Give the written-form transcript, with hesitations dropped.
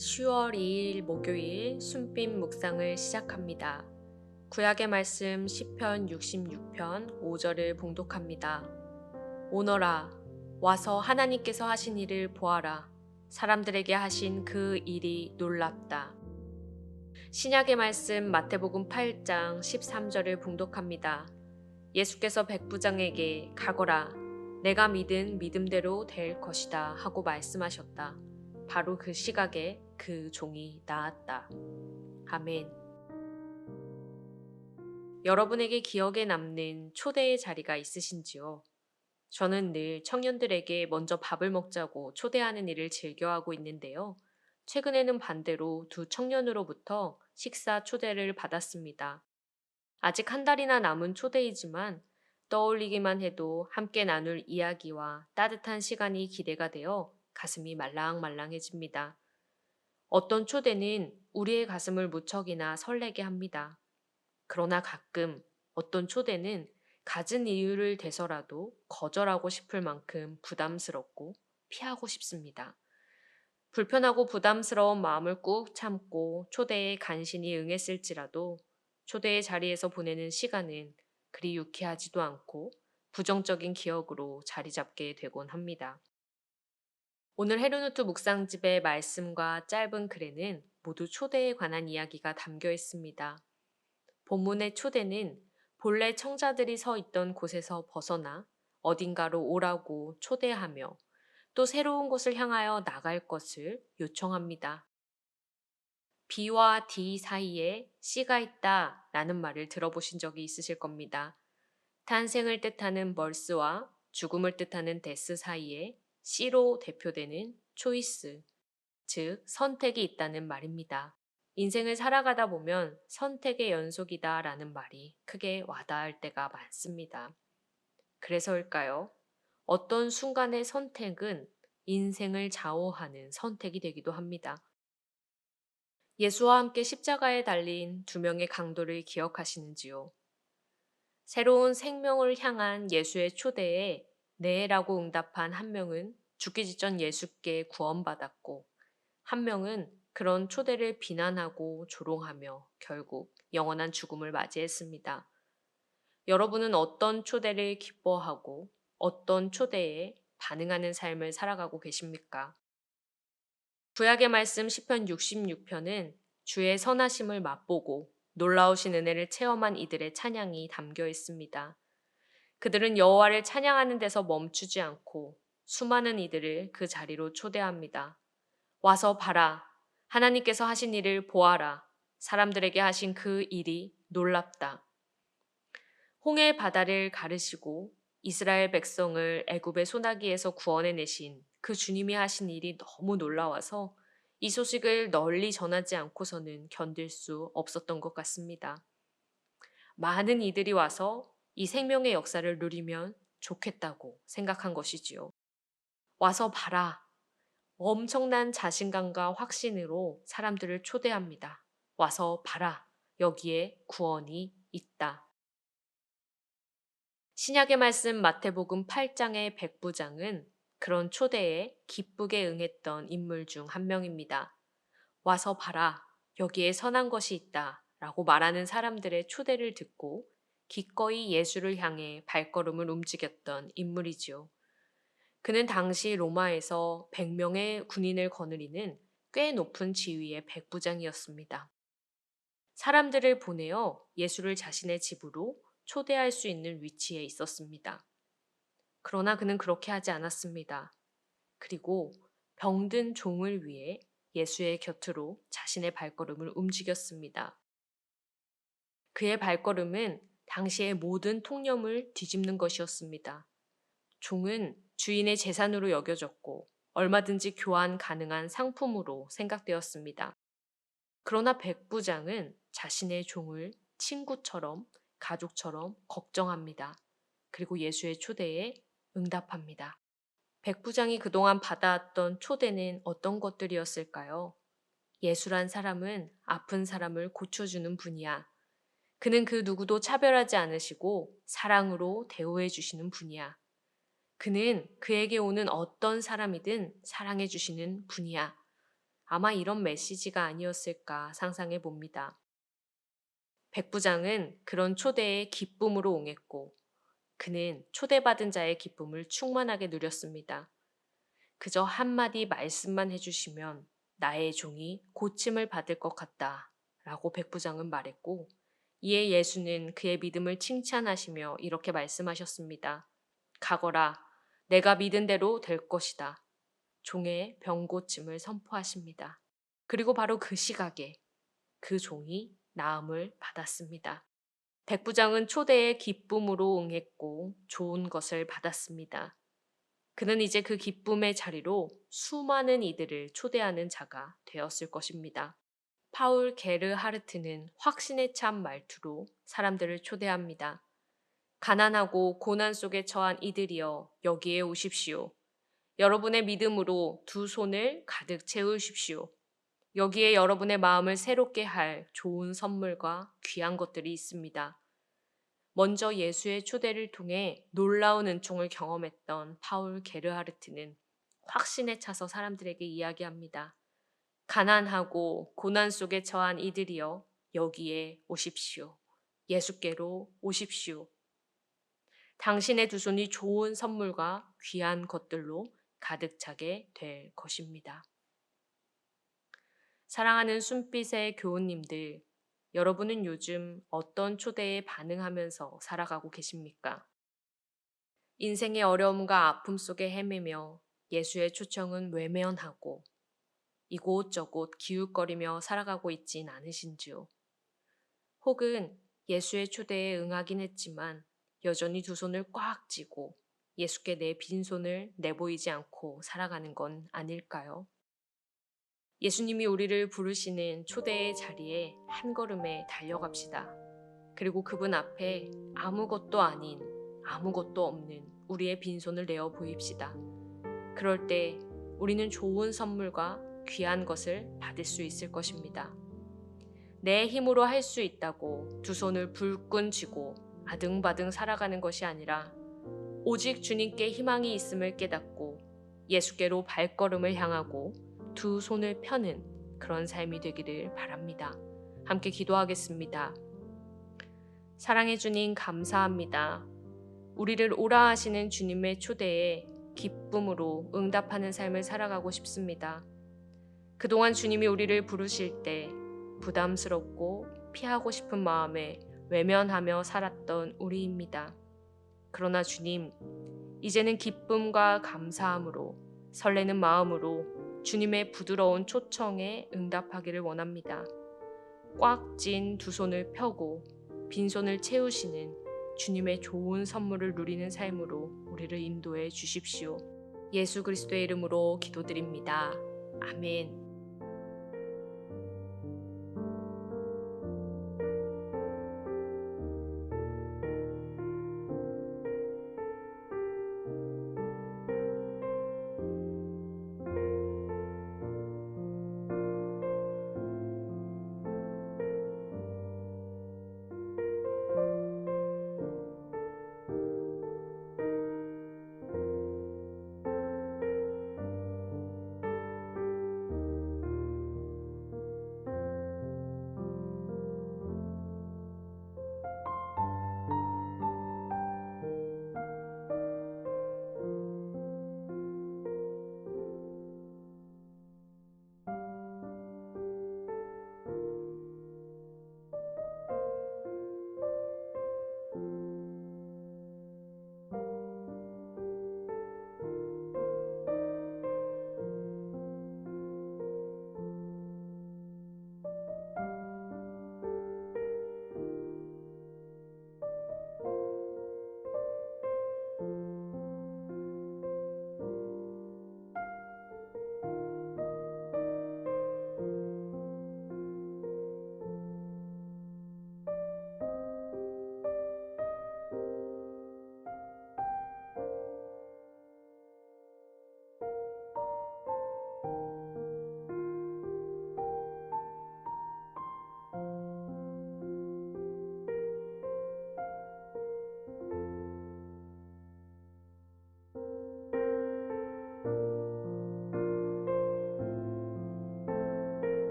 10월 2일 목요일 순빛 묵상을 시작합니다. 구약의 말씀 시편 66편 5절을 봉독합니다. 오너라, 와서 하나님께서 하신 일을 보아라. 사람들에게 하신 그 일이 놀랍다. 신약의 말씀 마태복음 8장 13절을 봉독합니다. 예수께서 백부장에게 가거라, 내가 믿은 믿음대로 될 것이다 하고 말씀하셨다. 바로 그 시각에 그 종이 나았다. 아멘. 여러분에게 기억에 남는 초대의 자리가 있으신지요? 저는 늘 청년들에게 먼저 밥을 먹자고 초대하는 일을 즐겨하고 있는데요. 최근에는 반대로 두 청년으로부터 식사 초대를 받았습니다. 아직 한 달이나 남은 초대이지만 떠올리기만 해도 함께 나눌 이야기와 따뜻한 시간이 기대가 되어 가슴이 말랑말랑해집니다. 어떤 초대는 우리의 가슴을 무척이나 설레게 합니다. 그러나 가끔 어떤 초대는 갖은 이유를 대서라도 거절하고 싶을 만큼 부담스럽고 피하고 싶습니다. 불편하고 부담스러운 마음을 꾹 참고 초대에 간신히 응했을지라도 초대의 자리에서 보내는 시간은 그리 유쾌하지도 않고 부정적인 기억으로 자리 잡게 되곤 합니다. 오늘 헤르누트 묵상집의 말씀과 짧은 글에는 모두 초대에 관한 이야기가 담겨 있습니다. 본문의 초대는 본래 청자들이 서 있던 곳에서 벗어나 어딘가로 오라고 초대하며 또 새로운 곳을 향하여 나갈 것을 요청합니다. B와 D 사이에 C가 있다 라는 말을 들어보신 적이 있으실 겁니다. 탄생을 뜻하는 birth와 죽음을 뜻하는 death 사이에 C로 대표되는 choice, 즉 선택이 있다는 말입니다. 인생을 살아가다 보면 선택의 연속이다 라는 말이 크게 와닿을 때가 많습니다. 그래서일까요? 어떤 순간의 선택은 인생을 좌우하는 선택이 되기도 합니다. 예수와 함께 십자가에 달린 두 명의 강도를 기억하시는지요? 새로운 생명을 향한 예수의 초대에 네라고 응답한 한 명은 죽기 직전 예수께 구원받았고, 한 명은 그런 초대를 비난하고 조롱하며 결국 영원한 죽음을 맞이했습니다. 여러분은 어떤 초대를 기뻐하고 어떤 초대에 반응하는 삶을 살아가고 계십니까? 구약의 말씀 시편 66편은 주의 선하심을 맛보고 놀라우신 은혜를 체험한 이들의 찬양이 담겨 있습니다. 그들은 여호와를 찬양하는 데서 멈추지 않고 수많은 이들을 그 자리로 초대합니다. 와서 봐라. 하나님께서 하신 일을 보아라. 사람들에게 하신 그 일이 놀랍다. 홍해 바다를 가르시고 이스라엘 백성을 애굽의 소나기에서 구원해내신 그 주님이 하신 일이 너무 놀라워서 이 소식을 널리 전하지 않고서는 견딜 수 없었던 것 같습니다. 많은 이들이 와서 이 생명의 역사를 누리면 좋겠다고 생각한 것이지요. 와서 봐라. 엄청난 자신감과 확신으로 사람들을 초대합니다. 와서 봐라. 여기에 구원이 있다. 신약의 말씀 마태복음 8장의 백부장은 그런 초대에 기쁘게 응했던 인물 중 한 명입니다. 와서 봐라. 여기에 선한 것이 있다. 라고 말하는 사람들의 초대를 듣고 기꺼이 예수를 향해 발걸음을 움직였던 인물이지요. 그는 당시 로마에서 100명의 군인을 거느리는 꽤 높은 지위의 백부장이었습니다. 사람들을 보내어 예수를 자신의 집으로 초대할 수 있는 위치에 있었습니다. 그러나 그는 그렇게 하지 않았습니다. 그리고 병든 종을 위해 예수의 곁으로 자신의 발걸음을 움직였습니다. 그의 발걸음은 당시의 모든 통념을 뒤집는 것이었습니다. 종은 주인의 재산으로 여겨졌고 얼마든지 교환 가능한 상품으로 생각되었습니다. 그러나 백부장은 자신의 종을 친구처럼 가족처럼 걱정합니다. 그리고 예수의 초대에 응답합니다. 백부장이 그동안 받아왔던 초대는 어떤 것들이었을까요? 예수란 사람은 아픈 사람을 고쳐주는 분이야. 그는 그 누구도 차별하지 않으시고 사랑으로 대우해 주시는 분이야. 그는 그에게 오는 어떤 사람이든 사랑해 주시는 분이야. 아마 이런 메시지가 아니었을까 상상해 봅니다. 백부장은 그런 초대에 기쁨으로 응했고 그는 초대받은 자의 기쁨을 충만하게 누렸습니다. 그저 한마디 말씀만 해주시면 나의 종이 고침을 받을 것 같다 라고 백부장은 말했고 이에 예수는 그의 믿음을 칭찬하시며 이렇게 말씀하셨습니다. 가거라, 내가 믿은 대로 될 것이다. 종의 병고침을 선포하십니다. 그리고 바로 그 시각에 그 종이 나음을 받았습니다. 백부장은 초대에 기쁨으로 응했고 좋은 것을 받았습니다. 그는 이제 그 기쁨의 자리로 수많은 이들을 초대하는 자가 되었을 것입니다. 파울 게르하르트는 확신에 찬 말투로 사람들을 초대합니다. 가난하고 고난 속에 처한 이들이여 여기에 오십시오. 여러분의 믿음으로 두 손을 가득 채우십시오. 여기에 여러분의 마음을 새롭게 할 좋은 선물과 귀한 것들이 있습니다. 먼저 예수의 초대를 통해 놀라운 은총을 경험했던 파울 게르하르트는 확신에 차서 사람들에게 이야기합니다. 가난하고 고난 속에 처한 이들이여 여기에 오십시오. 예수께로 오십시오. 당신의 두 손이 좋은 선물과 귀한 것들로 가득 차게 될 것입니다. 사랑하는 순빛의 교우님들, 여러분은 요즘 어떤 초대에 반응하면서 살아가고 계십니까? 인생의 어려움과 아픔 속에 헤매며 예수의 초청은 외면하고 이곳저곳 기웃거리며 살아가고 있진 않으신지요? 혹은 예수의 초대에 응하긴 했지만 여전히 두 손을 꽉 쥐고 예수께 내 빈손을 내보이지 않고 살아가는 건 아닐까요? 예수님이 우리를 부르시는 초대의 자리에 한 걸음에 달려갑시다. 그리고 그분 앞에 아무것도 아닌 아무것도 없는 우리의 빈손을 내어 보입시다. 그럴 때 우리는 좋은 선물과 귀한 것을 받을 수 있을 것입니다. 내 힘으로 할 수 있다고 두 손을 불끈 쥐고 아등바등 살아가는 것이 아니라 오직 주님께 희망이 있음을 깨닫고 예수께로 발걸음을 향하고 두 손을 펴는 그런 삶이 되기를 바랍니다. 함께 기도하겠습니다. 사랑해 주님 감사합니다. 우리를 오라 하시는 주님의 초대에 기쁨으로 응답하는 삶을 살아가고 싶습니다. 그동안 주님이 우리를 부르실 때 부담스럽고 피하고 싶은 마음에 외면하며 살았던 우리입니다. 그러나 주님, 이제는 기쁨과 감사함으로 설레는 마음으로 주님의 부드러운 초청에 응답하기를 원합니다. 꽉 찐 두 손을 펴고 빈손을 채우시는 주님의 좋은 선물을 누리는 삶으로 우리를 인도해 주십시오. 예수 그리스도의 이름으로 기도드립니다. 아멘.